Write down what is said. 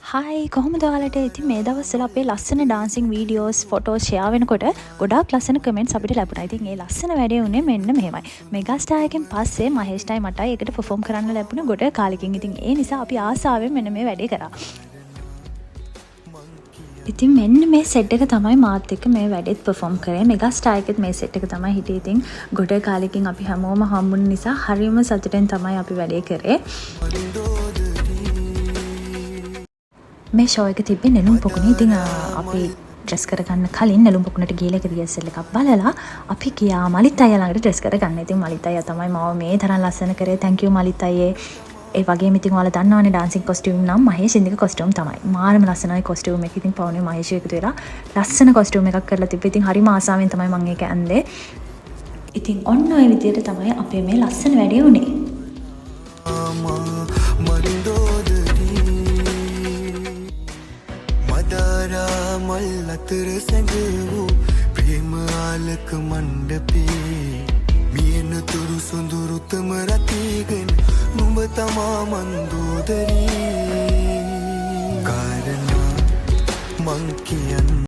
හයි කොහොමද ඔයාලට ඉතින් මේ දවස්වල අපේ ලස්සන ඩාන්සින් වීඩියෝස් ෆොටෝස් ෂෙයා වෙනකොට ගොඩාක් ලස්සන කමෙන්ට්ස් අපිට ලැබුණා. ඉතින් ඒ ලස්සන වැඩේ උනේ මෙන්න මෙහෙමයි. මෙගා ස්ටාර් එකෙන් පස්සේ මහේෂ්ටයි මටයි එකට පර්ෆෝම් කරන්න ලැබුණ ගොඩ කාලෙකින්. ඉතින් ඒ නිසා අපි ආසාවෙන් මෙන්න මේ වැඩේ කරා. ඉතින් මෙන්න මේ සෙට් එක තමයි මාත් එක්ක මේ වැඩේත් පර්ෆෝම් කරේ. මෙගා ස්ටාර් එකෙත් මේ සෙට් එක තමයි හිටියේ. ඉතින් ගොඩ කාලෙකින් අපි හැමෝම හම්බුන නිසා හරියම සතුටෙන් තමයි අපි වැඩේ කරේ. මේ ෂෝ එක තිබ්බේ නෙළුම් පොකුණේ. ඉතින් අපි ඩ්‍රෙස් කරගන්න කලින් නෙළුම් පොකුණට ගිහලා එක රිහර්සල් එකක් බලලා අපි ගියා මලිත් අයියා ළඟට ඩ්‍රෙස් කරගන්න. ඉතින් මලිත් අයියා තමයි මාව මේ තරම් ලස්සන කරේ. thank you මලිත් අයියේ. ඒ වගේම ඉතින් ඔයාලා දන්නවනේ ඩාන්සින් කොස්ටියුම් නම් මහේෂ් ඉන්දික කොස්ටියුම් තමයි. මාරම ලස්සනයි කොස්ටියුම් එක. ඉතින් පවුනේ මහේෂ් එකතු වෙලා ලස්සන කොස්ටියුම් එකක් කරලා තිබ්බේ. ඉතින් හරිම ආසාවෙන් තමයි මම ඒක ඇඳේ. ඉතින් ඔන්න ඔය විදියට තමයි අපේ මේ ලස්සන වැඩේ උනේ. මල්ලතර සැඟවූ ප්‍රේම ආලක මණ්ඩපේ මියන තුරු සොඳුරුතම රතිගෙන නුඹ තමා මන්දෝදරී කාරණා මං කියන්න